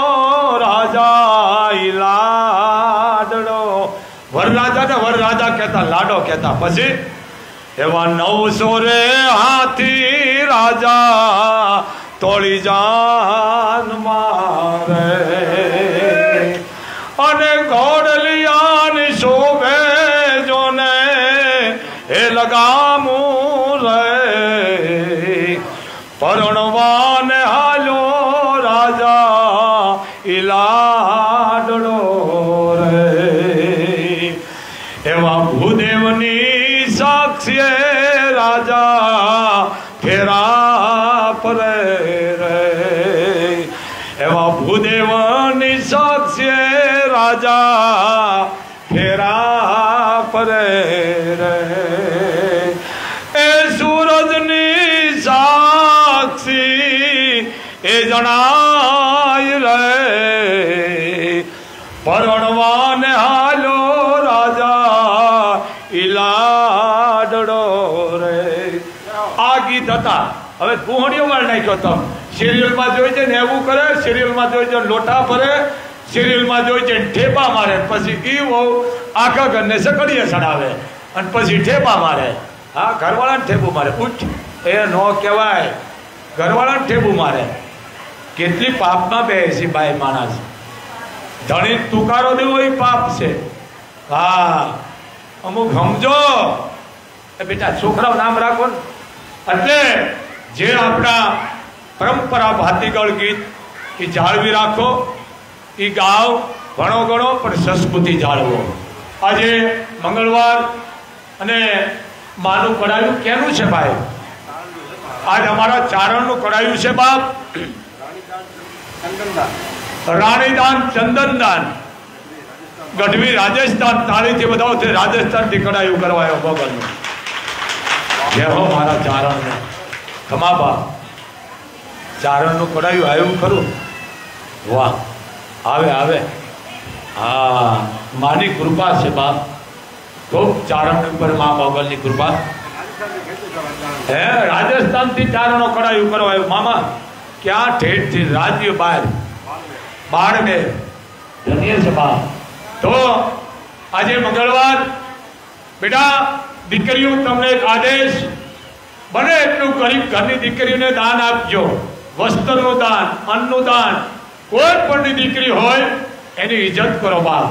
Speaker 1: રાજા લાડડો. વરરાજા ને વરરાજા કહેતા, લાડો કહેતા. પછી એવા 900 રે હાથી રાજા તોળી જાન મારે, અને ઘોડલિયાની શોભે જોને એ લગામું રે, પરણવાને હાલો રાજા લાડડો રે. એવા ભૂદેવની સાક્ષીએ રાજા ફેરા પરે રે, એવા ભૂદેવની સાક્ષીએ રાજા ફેરા પરે રે. એ સૂરજની સાક્ષી એ જણાય રે, પરણવાને હાલો રાજા લાડડો રે. આ ગીત હતા. હવે કુહણીઓ વાળ નાખ્યો તો સિરિયલમાં જોઈ છે ને એવું કરે, સિરિયલમાં જોઈ છે લોટા ભરે, સિરિયલમાં જોઈ છે ઠેપા મારે, પછી ઈ બહુ આખા ઘરને સકડીએ ચડાવે અને પછી ઠેપા મારે. હા, ઘરવાળાને ઠેપું મારે. ઉઠ, એ નો કહેવાય. ઘરવાળાને ઠેપું મારે. કેટલી પાપમાં બેસી બાઈ માણસ. ધણી તુકારો દેવો એ પાપ છે. હા, અમુક સમજો એ બેટા, છોકરાઓ નામ રાખો ને. એટલે જે આપણા પરંપરા ભાતીગળ ગીત એ જાળવી રાખો, એ ગાવ, ભણો ગણો, પણ સંસ્કૃતિ જાળવો. આજે મંગળવાર અને માનું કરાયું કેનું છે ભાઈ? આજ અમારા ચારણનું કરાયું છે બાપ, રાણીદાન ચંદનદાન, ગઢવી રાજસ્થાન. તાળીથી બધાઓ રાજસ્થાનથી કરાયું કરવાયો ભગવાનનું. જય હો મારા ચારણને. ખમા બાપ, ચારણનું કરાયું આવ્યું ખરું? વાહ, આવે આવે. હા, માની કૃપા છે બાપ, ખૂબ ચારણ ઉપર મા બાબલની કૃપા. હે, રાજસ્થાનથી ચારણો કરાયું કરવાયું. મામા ક્યાં ઠેઠથી રાજ્ય બહાર બાળમેર ધન્ય છે બાપ. તો આજે મંગળવાર બેટા, દીકરીઓ તમને એક આદેશ, બને એટલું ગરીબ ઘરની દીકરીઓને દાન આપજો. વસ્ત્રનું દાન, અન્નનું દાન. કોઈ પણની દીકરી હોય એની ઇજ્જત કરો બાપ.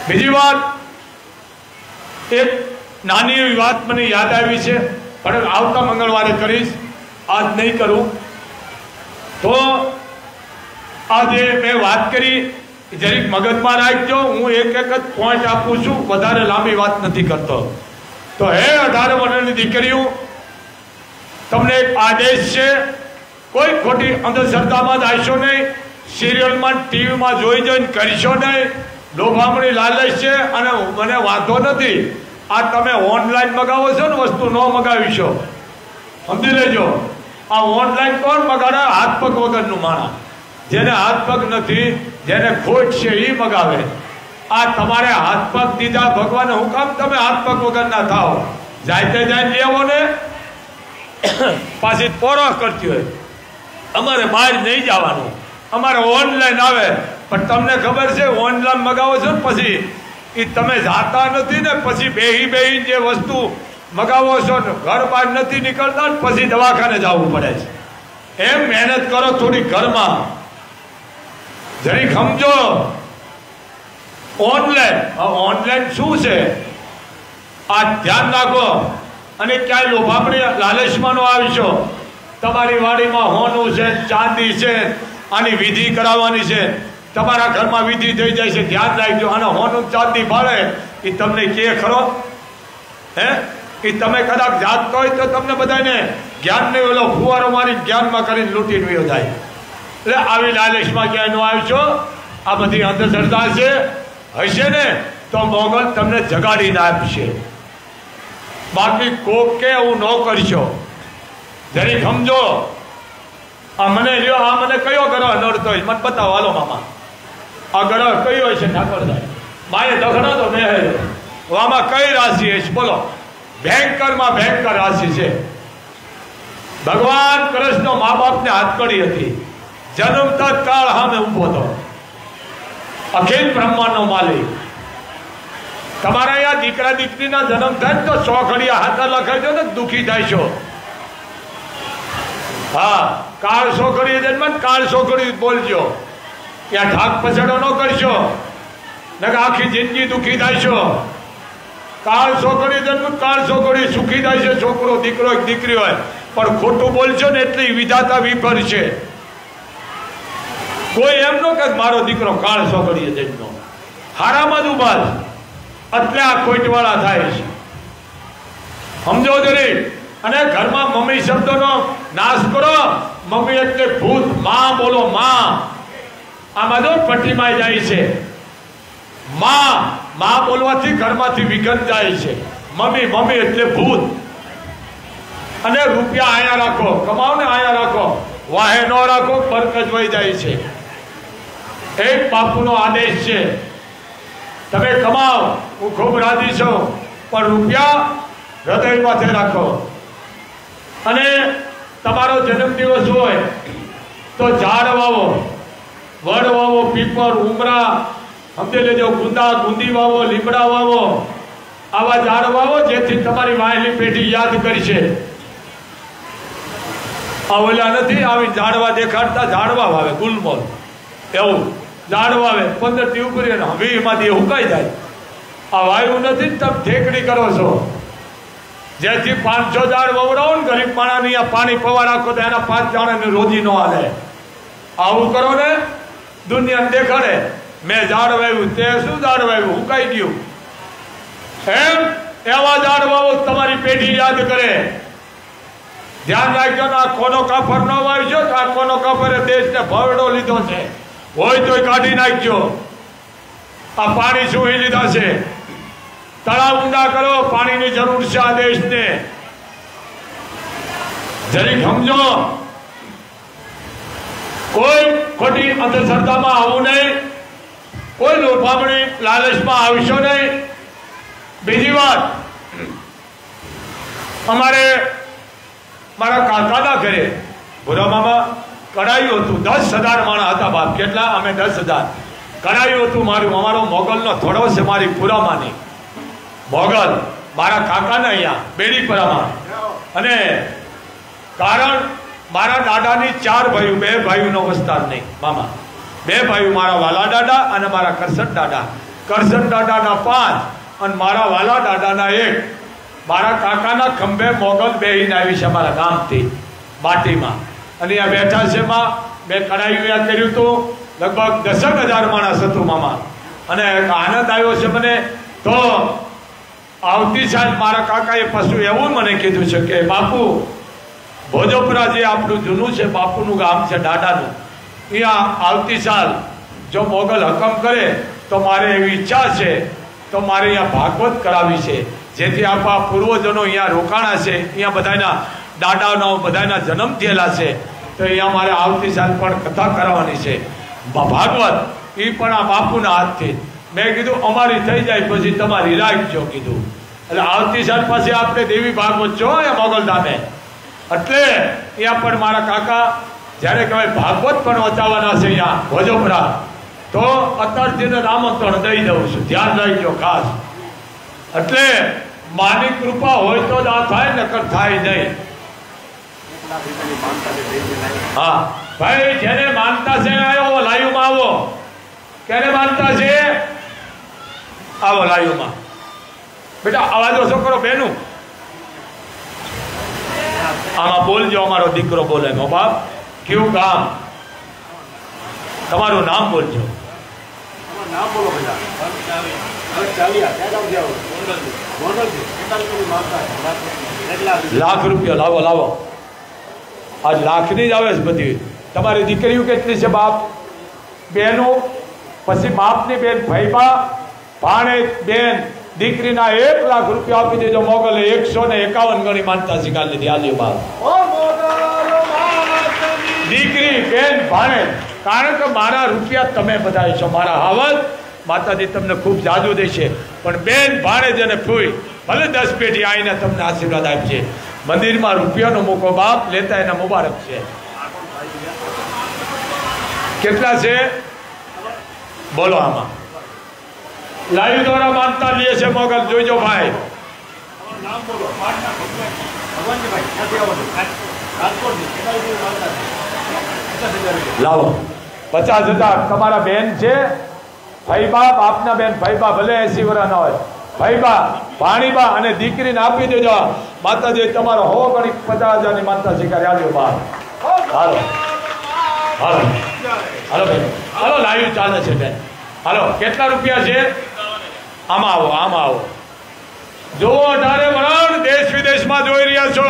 Speaker 1: બીજી વાત, એક નાની એવી વાત મને યાદ આવી છે, પણ આવતા મંગળવારે કરીશ, આજ નહીં કરું. તો આજે મેં વાત કરી, જરીક મગજમાં રાખજો. હું એક જ પોઈન્ટ આપું છું, વધારે લાંબી વાત નથી કરતો. તો હે 18 વર્ષની દીકરીઓ, તમને એક આદેશ છે, કોઈ ખોટી અંધશ્રદ્ધામાં જ આવશો નહીં, સિરિયલમાં ટીવીમાં જોઈ જોઈને કરશો નહીં. લોભામણી લાલચ છે, અને મને વાંધો નથી. આ તમે ઓનલાઈન મગાવો છો ને, વસ્તુ ન મગાવીશો, સમજી લેજો. આ ઓનલાઈન કોણ મગાડે? હાથ પગ વગરનું માણસ. જેને હાથ પગ નથી, જેને ખોટ છે, એ મગાવે. આ તમારે હાથ પગ દીધા ભગવાને, હું કામ તમે હાથ પગ વગર ના થાવ? જાતે જાય લેવો ને, પાછી પોરો કરતી હોય. અમારે બહાર નહીં જવાનું, અમારે ઓનલાઈન આવે. પણ તમને ખબર છે, ઓનલાઈન મગાવો છો ને પછી એ તમે જાતા નથી ને, પછી બેહી જે વસ્તુ મગાવો છો ને, ઘર બહાર નથી નીકળતા ને, પછી દવાખાને જવું પડે છે. એમ મહેનત કરો થોડી ઘરમાં, જરી સમજો. ઓનલાઈન શું છે આ ધ્યાન રાખો. અને ક્યાંય લોભામણી લાલચમાં નો આવશો. તમારી વાડીમાં હોનું છે, ચાંદી છે, આની વિધિ કરાવવાની છે, તમારા ઘરમાં વિધિ થઈ જાય છે, ધ્યાન રાખજો. અને હોનું ચાંદી ભાડે એ તમને કે ખરો? હે, એ તમે કદાચ જાગતો હોય તો તમને બધાને જ્ઞાનને ઓલો ફુવારો મારી જ્ઞાનમાં કરીને લૂંટી વયો જાય. એટલે આવી લાલચમાં ક્યાંય ન આવશો. આ બધી અંધશ્રદ્ધા છે. હશે ને તો મોગલ તમને જગાડીને આપશે. બાકી કોક કે હું ન કરશો. જરી સમજો. આ મને લ્યો, આ મને કયો ગ્રહ નડતો હોય મને બતાવો. હાલો મામા, આ ગ્રહ કયો છે? ઠાકોરભાઈ માએ દખડો તો મેં આમાં કઈ રાશિ છે? બોલો. ભયંકરમાં ભયંકર રાશિ છે. ભગવાન કૃષ્ણ મા બાપને હાથકડી હતી. જન્મતા કાળ સામે ઉભો હતો. અખિલ બ્રહ્માંડનો માલિક. તમારા અહીંયા દીકરા દીકરીના જન્મ થાય તો 100 ઘડિયા હાથા લખાઈ દો ને દુખી થાય છો. હા, કાળ 100 ઘડી જન્મ, કાળ 100 ઘડી બોલજો. ત્યાં ઠાક પછાડો ન કરશો, ને આખી જિંદગી દુખી થાય છો. કાળ 100 ઘડી જન્મ, કાળ 100 ઘડી સુખી થાય છે. છોકરો દીકરો એક દીકરી હોય પણ ખોટું બોલશો ને એટલી વિધાતા વિફર છે. કોઈ એમ નો કે મારો દીકરો કાળ 100 ઘડી જન્મનો, હારામાં જ ઉભા એટલે આ ખોટવાળા થાય છે. સમજો જરી. અને ઘરમાં મમ્મી શબ્દનો નાશ કરો. મમ્મી એટલે ભૂત. માં બોલો, માં. આમાં જો પટ્ટીમાં જાય છે. માં બોલવાથી ઘરમાંથી વિઘન જાય છે. મમ્મી મમ્મી એટલે ભૂત. અને રૂપિયા આયા રાખો, કમાઓ ને આયા રાખો, વાહે ન રાખો, બરકત વહી જાય છે. એક બાપુનો આદેશ છે, તમે કમાઓ, હું ખૂબ રાજી છું, પણ રૂપિયા હૃદયમાંથી રાખો. અને તમારો જન્મદિવસ હોય તો ઝાડ વાવો, વડ વાવો, પીપર, ઉમરા, સમજી લેજો, ગુંદા ગુંદી વાવો, લીમડા વાવો. આવા ઝાડ વાવો જેથી તમારી વાહેલી પેઢી યાદ કરશે. આ ઓલા નથી આવી ઝાડવા દેખાડતા, ઝાડવા વાવે ગુલમોલ એવું ઝાડવા આવે 15 દી ઉપર 20 દી હુકાઈ જાય. આ વાયુ નથી, તમે ઠેકડી કરો છો. જેથી 500 ઝાડ વવડાવો ને ગરીબ માણસની આ પાણી પવા રાખો તો એના 5 જણાને રોજી ન હાલે. આવું કરો ને દુનિયાને દેખાડે મેં ઝાડ વાવ્યું, તે શું ઝાડ વાવ્યું, હુકાઈ ગયું. એમ એવા ઝાડ વાવો તમારી પેઢી યાદ કરે. ધ્યાન રાખજો ને આ કોનો કાફર ન વાવજો તો આ કોનો કાફરે દેશને ભવડો લીધો છે. હોય તોય કાઢી નાખજો. આ પાણી સુવી લીધા છે. તળાવ ઊંડા કરો, પાણીની જરૂર છે આ દેશને. જરીક સમજો. કોઈ ખોટી અંધશ્રદ્ધામાં આવવું નહીં, કોઈ લોભામણી લાલચમાં આવશો નહીં. બીજી વાત, અમારે મારા કાકાના ઘરે ભૂરા મામા કરાયું હતું. 10,000 માણસ હતા બાપ. કેટલા? અમે 10,000 કરાયું હતું. અમારો મોગલનો થોડો છે, મારી પુરામાની મોગલ મારા કાકાને અહીંયા બેડીપરામાં. અને કારણ મારા દાદાની 4 ભાઈઓ, 2 ભાઈઓનો વિસ્તાર નહીં મામા. 2 ભાઈઓ, મારા વાલા દાદા અને મારા કરસન દાદા. કરસન દાદાના 5 અને મારા વાલા દાદાના 1. મારા કાકાના ખંભે મોગલ બેહીને આવી છે મારા ગામથી માટીમાં. અને અહીંયા બેઠા છે માં. મેં કડાયું યાદ કર્યું હતું. લગભગ 10,000 માણસ હતું મામા. અને આનંદ આવ્યો છે મને. તો આવતી સાલ મારા કાકાએ પાછું એવું મને કીધું છે કે બાપુ ભોજપરા જે આપણું જૂનું છે, બાપુનું ગામ છે દાદાનું, અહીંયા આવતી સાલ જો મોગલ હકમ કરે તો મારે એવી ઈચ્છા છે તો મારે અહીંયા ભાગવત કરાવી છે. જેથી આપણા પૂર્વજોનો અહીંયા રોકાણા છે, અહીંયા બધાના દાદાનો બધાના જન્મ થયેલા છે. તો અહીંયા મારે આવતી સાલ પણ કથા કરાવવાની છે ભાગવત. એ પણ આ બાપુના હાથથી. મેં કીધું અમારી થઈ જાય પછી તમારી રાખજો કીધું. એટલે આવતી સાલ પાસે આપણે દેવી ભાગવત છો એ મોગલ ધામે. એટલે અહીંયા પણ મારા કાકા જ્યારે કહેવાય ભાગવત પણ વચાવવાના છે અહીંયા ભોજપરા. તો અત્યારથી આમંત્રણ દઈ દઉં છું, ધ્યાન રાખજો ખાસ. એટલે માની કૃપા હોય તો જ આ થાય, નકર થાય નહીં. હા ભાઈ, જેને માનતા છે આવો લાઈવમાં આવો. કેને માનતા છે? આવો લાઈવમાં. બેટા અવાજ ઓછો કરો બેનું. આમાં બોલજો. અમારો દીકરો બોલે નો બાપ. કયું ગામ? તમારું નામ બોલજો.
Speaker 2: નામ બોલો બેટા.
Speaker 1: લાખ રૂપિયા લાવો લાવો. આ લાખની જ આવે છે બધી. તમારી દીકરીઓ કેટલી છે બાપ બહેનો? પછી બાપની બેન ભાઈબા ભાણે બેન દીકરીના 1 લાખ રૂપિયા આપી દેજો. મોગલે 151 ગણી માનતા શીખાડી લીધી. આલ્યો બાપ દીકરી બેન ભાણે. કારણ કે મારા રૂપિયા તમે બધાય છો, મારા હાવત માતાજી તમને ખૂબ જાદુ દેશે. પણ બેન ભાણે જેને ફૂઈ ભલે 10 પેઢી આવીને તમને આશીર્વાદ આપશે. મંદિરમાં રૂપિયાનો મૂકો બાપ, લેતા એના મુબારક છે. કેટલા છે બોલો? આમાં લાઈવ દ્વારા માનતા લે છે મોગલ. જોઈજો ભાઈ. લાવો 50,000. તમારા બેન છે ભાઈબા, બાપના બેન ભાઈબા, ભલે 80 વર્ષ ના હોય, ભાઈબા ભાણીબા અને દીકરીને આપી દેજો. માતાજી તમારો 100 ગણી 50,000 ની માનતા સ્વીકારી. આવ્યો બાપ. હાલો હાલો હાલો ભાઈ હાલો. લાઈવ ચાલે છે બેન. હાલો કેટલા રૂપિયા છે? આમાં આવો આમાં આવો. જો 18 વર્ષ દેશ વિદેશમાં જોઈ રહ્યા છો.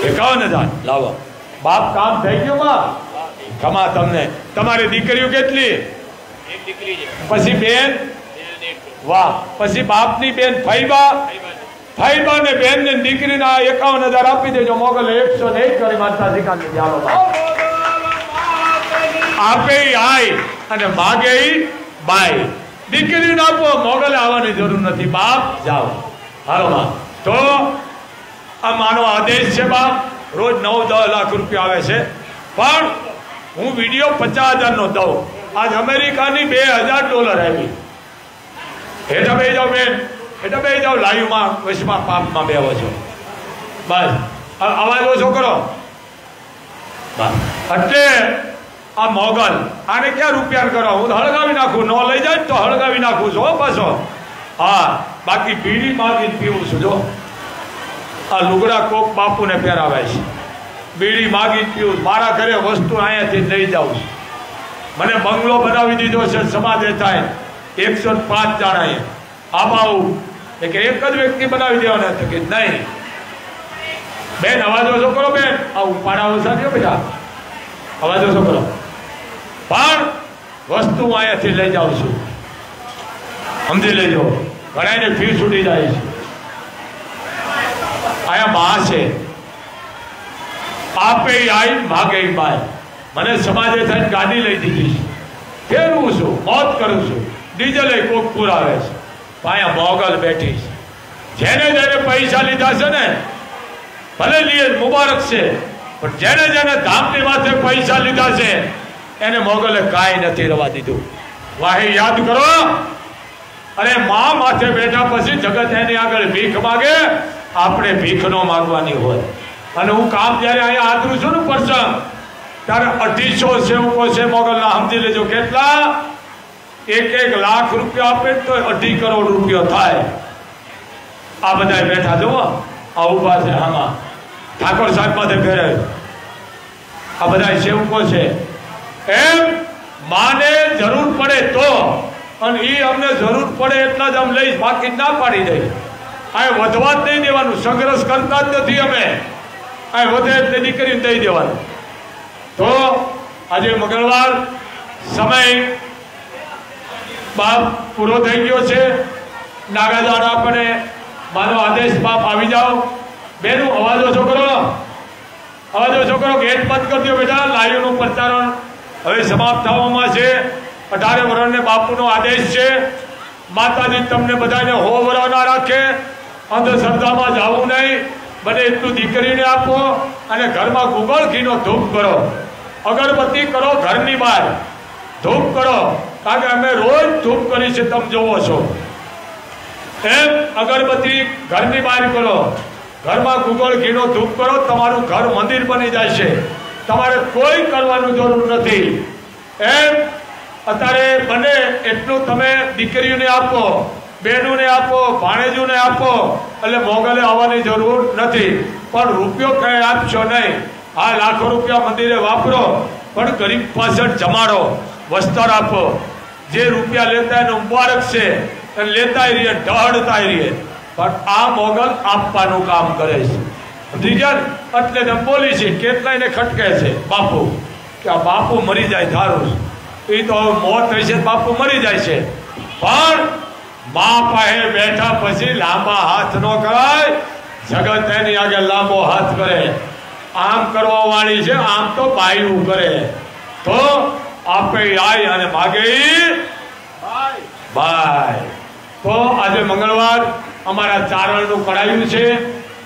Speaker 1: 51,000 લાવો બાપ. કામ થઈ ગયું માં ખમા તમને. તમારી દીકરીઓ કેટલી? પછી બેન વાહ. પછી બાપની બેન ફાઈબા, ફાઈબા ને બેન ને દીકરીના 51,000 આપી દેજો. મોગલે 101 કરી માનતા શીખાડી દીધી. આપે આય અને માગે બાય. દીકરીને આપો, મોગલે આવવાની જરૂર નથી બાપ. જાઓ હાલો માં. તો આ માનો આદેશ છે બાપ. રોજ 9-10 લાખ રૂપિયા આવે છે, પણ હું વિડીયો 50,000 નો દઉં. આજ અમેરિકાની $2,000 આવી. હેઠા બે જાઓ બેન, હેઠા બે જાઓ. લાઈવમાં વશમાં પાપમાં બેહો છો બસ. અવાજ ઓછો કરો બસ. એટલે આ મોગલ આને ક્યાં રૂપિયા કરો? હું હળગાવી નાખું. ન લઈ જાય તો હળગાવી નાખું છું પાછો. હા બાકી બીડી માગી પીવું છું. જો આ લુગડા કોક બાપુને પહેરાવે છે, બીડી માગી પીવું. મારા ઘરે વસ્તુ અહીંયાથી લઈ જાઉં છું. મને બંગલો બનાવી દીધો છે સમાજે થાય 105 જણાએ. આવું કે એક જ વ્યક્તિ બનાવી દેવાના હતા કે નહીં. બેન અવાજ ઓછો કરો બેન. આવું પાડા ઓછા દો બેટા, અવાજ ઓછો કરો. પણ વસ્તુ અહીંયાથી લઈ જાઉં છું. સમજી લેજો. ઘણાને ફી છૂટી જાય છે. આયા માં છે. આપે આઈ માગે બાય. મને સમાજે થઈને ગાડી લઈ દીધી છે. ફેરવું છું, મોત કરું છું. ડીઝલ કોક પુરાવે છે. અહીંયા મોગલ બેઠી છે. જેને જેને પૈસા લીધા છે ને ભલે લીએ મુબારક છે, પણ જેને જેને ધામની માથે પૈસા લીધા છે એને મોગલે કાંઈ નથી રવા દીધું. વાહી યાદ કરો. અરે માં માથે બેઠા પછી જગત એની આગળ ભીખ માગે. આપણે ભીખ નો માગવાની હોય. અને હું કામ જયારે અહીંયા આદરું છું ને પ્રસંગ, ત્યારે 250 સેવકો છે મોગલના. સમજી લેજો કેટલા? 1 લાખ રૂપિયા આપે તો 2.5 કરોડ રૂપિયા થાય. આ બધા બેઠા જુઓ, આ ઉભા છે. આમાં ઠાકોર સાહેબ માથે ફેરે. આ બધા સેવકો છે. એમ માને જરૂર પડે તો, અને એ અમને જરૂર પડે એટલા જ આમ લઈશ, બાકી ના પાડી દઈ. આ વધવા જ નહીં દેવાનું. સંઘર્ષ કરતા જ નથી અમે. આ વધે એટલે દીકરીને દઈ દેવાનું. તો આજે મંગળવાર સમય બાપ પૂરો થઈ ગયો છે. નાગાદાન આપણે મારો આદેશ બાપ આવી જાઓ. બેનું અવાજ ઓછો કરો, અવાજ ઓછો કરો. ગેટ બંધ કરી દો બેટા. લાઈવનું પ્રસારણ હવે સમાપ્ત થવામાં છે. 18 વર્ષને બાપુનો આદેશ છે. માતાજી તમને બધાને 100 વર્ષ ના રાખે. અંધશ્રદ્ધામાં જવું નહીં. બને એટલું દીકરીને આપો અને ઘરમાં ગુગળ ઘીનો ધૂપ કરો, અગરબત્તી કરો, ઘરની બહાર ધૂપ કરો. કારણ કે અમે રોજ ધૂપ કરી છે, તમે જોવો છો. એમ અગરબત્તી ઘરની બહાર કરો, ઘરમાં ગુગળ ઘીનો ધૂપ કરો. તમારું ઘર મંદિર બની જાય છે. તમારે કોઈ કરવાનું જરૂર નથી. એમ અત્યારે બને એટલું તમે દીકરીઓને આપો, બહેનોને આપો, ભાણેજોને આપો. એટલે મોગલે આવવાની જરૂર નથી. પણ રૂપિયો કઈ આપશો નહીં. આ લાખો રૂપિયા મંદિરે વાપરો. પણ ગરીબ પાછળ જમાડો, વસ્ત્ર આપો, જે રૂપિયા લેતા એનું મુબારક છે લેતા રહીએ, ઢળતા રહીએ, પણ આ મોગલ આપવાનું કામ કરે છે. રીજન એટલે બોલી છે, કેટલાયને ખટકે છે બાપુ કે આ બાપુ મરી જાય ધારું, એ તો મોત થઈ છે, બાપુ મરી જાય છે, પણ મા પાસે બેઠા પછી લાંબા હાથ ન કરાય. જગત એની આગળ લાંબો હાથ કરે, આમ કરવા વાળી છે, આમ તો બાયું કરે. તો આપે આય અને માગે બાય. તો આજે મંગળવાર અમારા ચારણનું કરાયું છે.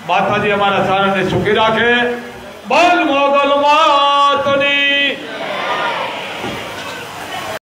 Speaker 1: માતાજી અમારા ચારણને સુખી રાખે. બોલ મોગલ માં